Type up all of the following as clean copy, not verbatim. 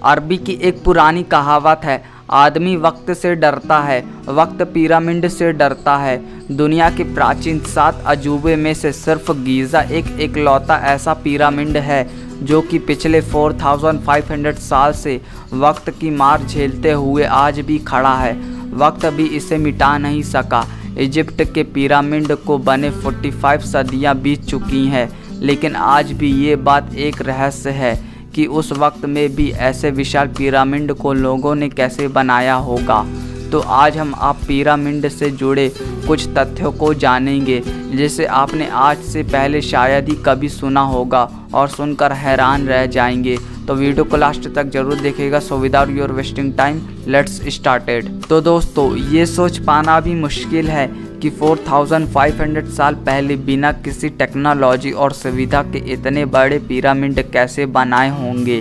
अरबी की एक पुरानी कहावत है, आदमी वक्त से डरता है, वक्त पिरामिड से डरता है। दुनिया के प्राचीन 7 अजूबे में से सिर्फ गीज़ा एक इकलौता ऐसा पिरामिड है जो कि पिछले 4500 साल से वक्त की मार झेलते हुए आज भी खड़ा है। वक्त भी इसे मिटा नहीं सका। इजिप्ट के पिरामिड को बने 45 सदियां बीत चुकी हैं, लेकिन आज भी ये बात एक रहस्य है कि उस वक्त में भी ऐसे विशाल पिरामिड को लोगों ने कैसे बनाया होगा। तो आज हम आप पिरामिड से जुड़े कुछ तथ्यों को जानेंगे जिसे आपने आज से पहले शायद ही कभी सुना होगा और सुनकर हैरान रह जाएंगे। तो वीडियो को लास्ट तक जरूर देखिएगा। So without your wasting time let's started. तो दोस्तों, ये सोच पाना भी मुश्किल है कि 4500 साल पहले बिना किसी टेक्नोलॉजी और सुविधा के इतने बड़े पिरामिड कैसे बनाए होंगे।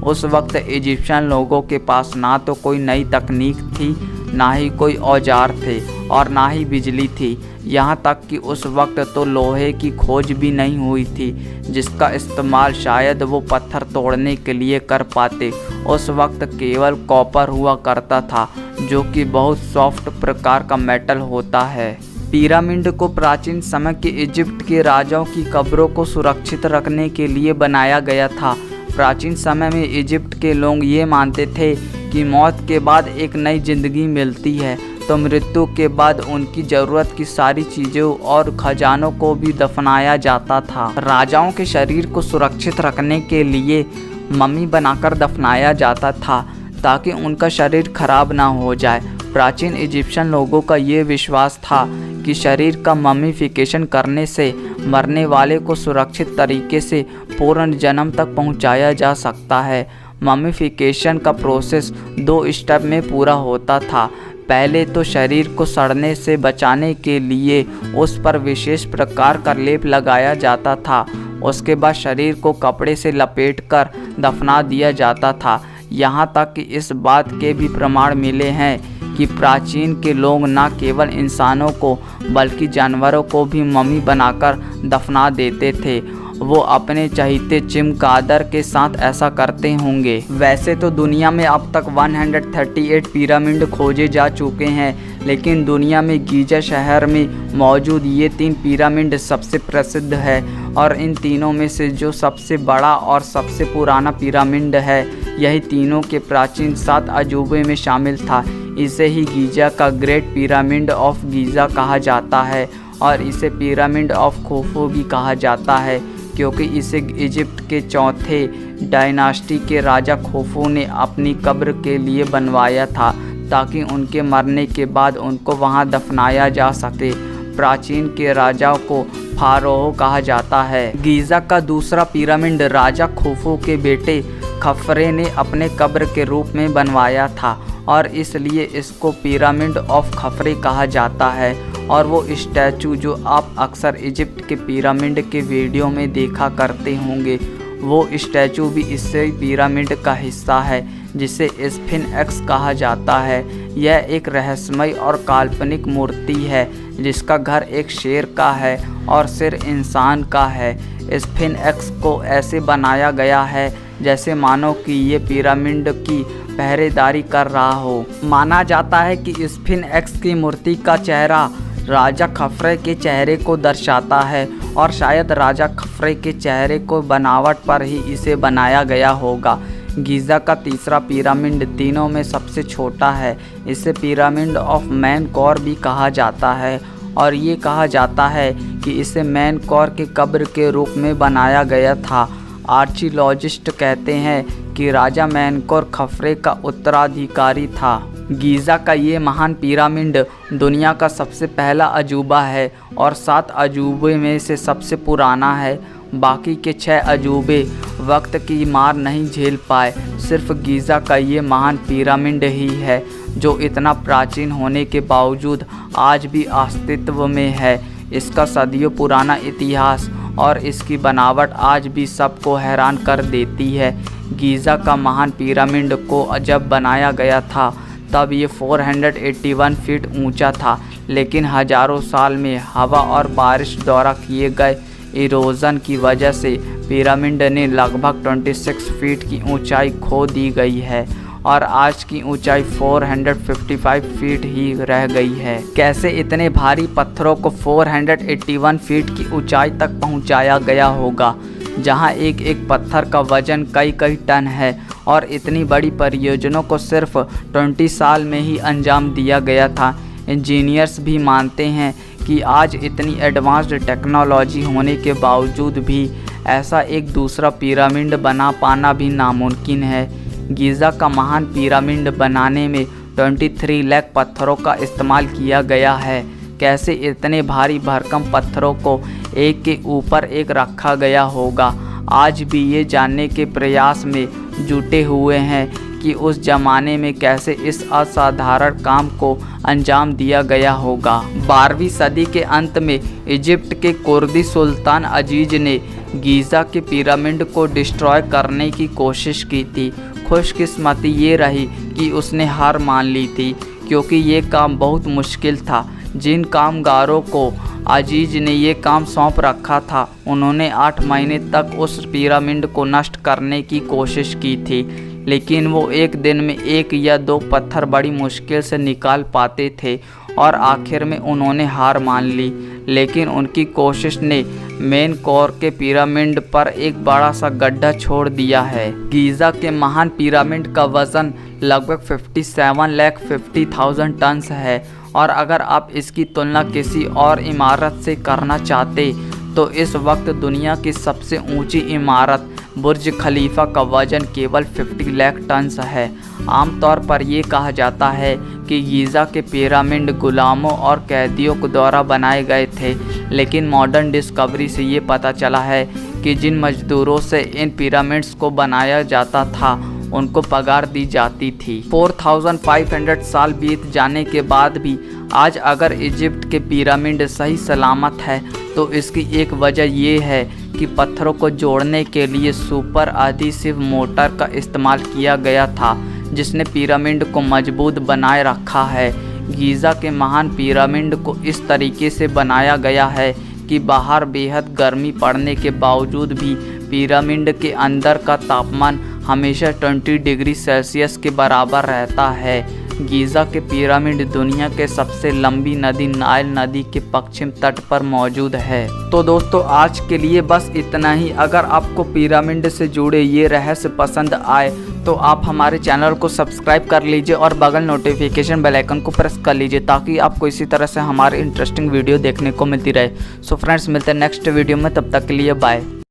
उस वक्त इजिप्शियन लोगों के पास ना तो कोई नई तकनीक थी, ना ही कोई औजार थे और ना ही बिजली थी। यहाँ तक कि उस वक्त तो लोहे की खोज भी नहीं हुई थी जिसका इस्तेमाल शायद वो पत्थर तोड़ने के लिए कर पाते। उस वक्त केवल कॉपर हुआ करता था जो कि बहुत सॉफ्ट प्रकार का मेटल होता है। पिरामिड को प्राचीन समय के इजिप्ट के राजाओं की कब्रों को सुरक्षित रखने के लिए बनाया गया था। प्राचीन समय में इजिप्ट के लोग ये मानते थे कि मौत के बाद एक नई जिंदगी मिलती है, तो मृत्यु के बाद उनकी ज़रूरत की सारी चीज़ों और खजानों को भी दफनाया जाता था। राजाओं के शरीर को सुरक्षित रखने के लिए मम्मी बनाकर दफनाया जाता था ताकि उनका शरीर खराब ना हो जाए। प्राचीन इजिप्शियन लोगों का ये विश्वास था कि शरीर का मम्मीफिकेशन करने से मरने वाले को सुरक्षित तरीके से पूर्ण जन्म तक पहुंचाया जा सकता है। मम्मीफिकेशन का प्रोसेस 2 स्टेप में पूरा होता था। पहले तो शरीर को सड़ने से बचाने के लिए उस पर विशेष प्रकार का लेप लगाया जाता था। उसके बाद शरीर को कपड़े से लपेटकर दफना दिया जाता था। यहाँ तक कि इस बात के भी प्रमाण मिले हैं कि प्राचीन के लोग न केवल इंसानों को बल्कि जानवरों को भी मम्मी बनाकर दफना देते थे। वो अपने चहीते चमगादड़ के साथ ऐसा करते होंगे। वैसे तो दुनिया में अब तक 138 पिरामिड खोजे जा चुके हैं, लेकिन दुनिया में गीज़ा शहर में मौजूद ये 3 पिरामिड सबसे प्रसिद्ध है और इन तीनों में से जो सबसे बड़ा और सबसे पुराना पिरामिड है यही तीनों के प्राचीन 7 अजूबे में शामिल था। इसे ही गीज़ा का ग्रेट पिरामिड ऑफ गीज़ा कहा जाता है और इसे पिरामिड ऑफ खुफू भी कहा जाता है क्योंकि इसे इजिप्ट के चौथे डायनास्टी के राजा खुफू ने अपनी कब्र के लिए बनवाया था ताकि उनके मरने के बाद उनको वहां दफनाया जा सके। प्राचीन के राजाओं को फारोह कहा जाता है। गीज़ा का दूसरा पिरामिड राजा खुफू के बेटे खफरे ने अपने कब्र के रूप में बनवाया था और इसलिए इसको पिरामिड ऑफ खफरे कहा जाता है। और वो स्टैचू जो आप अक्सर इजिप्ट के पिरामिड के वीडियो में देखा करते होंगे, वो स्टैचू भी इससे पिरामिड का हिस्सा है जिसे स्फिंक्स कहा जाता है। यह एक रहस्यमय और काल्पनिक मूर्ति है जिसका घर एक शेर का है और सिर इंसान का है। स्फिंक्स को ऐसे बनाया गया है जैसे मानो कि ये पिरामिड की पहरेदारी कर रहा हो। माना जाता है कि स्फिंक्स की मूर्ति का चेहरा राजा खफरे के चेहरे को दर्शाता है और शायद राजा खफरे के चेहरे को बनावट पर ही इसे बनाया गया होगा। गीज़ा का तीसरा पिरामिड तीनों में सबसे छोटा है। इसे पिरामिड ऑफ मेनकौर भी कहा जाता है और ये कहा जाता है कि इसे मेनकौर के कब्र के रूप में बनाया गया था। आर्कियोलॉजिस्ट कहते हैं कि राजा मेनकौर खफरे का उत्तराधिकारी था। गीज़ा का ये महान पिरामिड दुनिया का सबसे पहला अजूबा है और 7 अजूबे में से सबसे पुराना है। बाकी के 6 अजूबे वक्त की मार नहीं झेल पाए। सिर्फ गीज़ा का ये महान पिरामिड ही है जो इतना प्राचीन होने के बावजूद आज भी अस्तित्व में है। इसका सदियों पुराना इतिहास और इसकी बनावट आज भी सबको हैरान कर देती है। गीज़ा का महान पिरामिड को जब बनाया गया था तब ये 481 फीट ऊंचा था, लेकिन हजारों साल में हवा और बारिश द्वारा किए गए इरोजन की वजह से पिरामिड ने लगभग 26 फीट की ऊंचाई खो दी गई है और आज की ऊंचाई 455 फीट ही रह गई है। कैसे इतने भारी पत्थरों को 481 फीट की ऊंचाई तक पहुंचाया गया होगा, जहां एक एक पत्थर का वजन कई टन है और इतनी बड़ी परियोजनाओं को सिर्फ 20 साल में ही अंजाम दिया गया था। इंजीनियर्स भी मानते हैं कि आज इतनी एडवांस्ड टेक्नोलॉजी होने के बावजूद भी ऐसा एक दूसरा पिरामिड बना पाना भी नामुमकिन है। गीज़ा का महान पिरामिड बनाने में 23 लाख पत्थरों का इस्तेमाल किया गया है। कैसे इतने भारी भरकम पत्थरों को एक के ऊपर एक रखा गया होगा, आज भी ये जानने के प्रयास में जुटे हुए हैं कि उस ज़माने में कैसे इस असाधारण काम को अंजाम दिया गया होगा। 12वीं सदी के अंत में इजिप्ट के कुर्दी सुल्तान अजीज ने गीज़ा के पिरामिड को डिस्ट्रॉय करने की कोशिश की थी। खुशकिस्मती ये रही कि उसने हार मान ली थी, क्योंकि ये काम बहुत मुश्किल था। जिन कामगारों को अजीज ने ये काम सौंप रखा था, उन्होंने 8 महीने तक उस पिरामिड को नष्ट करने की कोशिश की थी, लेकिन वो एक दिन में 1 या 2 पत्थर बड़ी मुश्किल से निकाल पाते थे और आखिर में उन्होंने हार मान ली। लेकिन उनकी कोशिश ने मेन कोर के पिरामिड पर एक बड़ा सा गड्ढा छोड़ दिया है। गीज़ा के महान पिरामिड का वज़न लगभग 57,50,000 टन है और अगर आप इसकी तुलना किसी और इमारत से करना चाहते तो इस वक्त दुनिया की सबसे ऊंची इमारत बुर्ज खलीफा का वजन केवल 50 लाख टन है। आमतौर पर यह कहा जाता है कि गीज़ा के पिरामिड गुलामों और कैदियों के द्वारा बनाए गए थे, लेकिन मॉडर्न डिस्कवरी से ये पता चला है कि जिन मजदूरों से इन पिरामिड्स को बनाया जाता था उनको पगार दी जाती थी। 4500 साल बीत जाने के बाद भी आज अगर इजिप्ट के पिरामिड सही सलामत है तो इसकी एक वजह ये है कि पत्थरों को जोड़ने के लिए सुपर एडहेसिव मोटर का इस्तेमाल किया गया था, जिसने पिरामिड को मजबूत बनाए रखा है। गीज़ा के महान पिरामिड को इस तरीके से बनाया गया है कि बाहर बेहद गर्मी पड़ने के बावजूद भी पिरामिड के अंदर का तापमान हमेशा 20 डिग्री सेल्सियस के बराबर रहता है। गीज़ा के पिरामिड दुनिया के सबसे लंबी नदी नाइल नदी के पश्चिम तट पर मौजूद है। तो दोस्तों आज के लिए बस इतना ही। अगर आपको पिरामिड से जुड़े ये रहस्य पसंद आए तो आप हमारे चैनल को सब्सक्राइब कर लीजिए और बगल नोटिफिकेशन बेल आइकन को प्रेस कर लीजिए ताकि आपको इसी तरह से हमारे इंटरेस्टिंग वीडियो देखने को मिलती रहे। सो फ्रेंड्स मिलते हैं नेक्स्ट वीडियो में, तब तक के लिए बाय।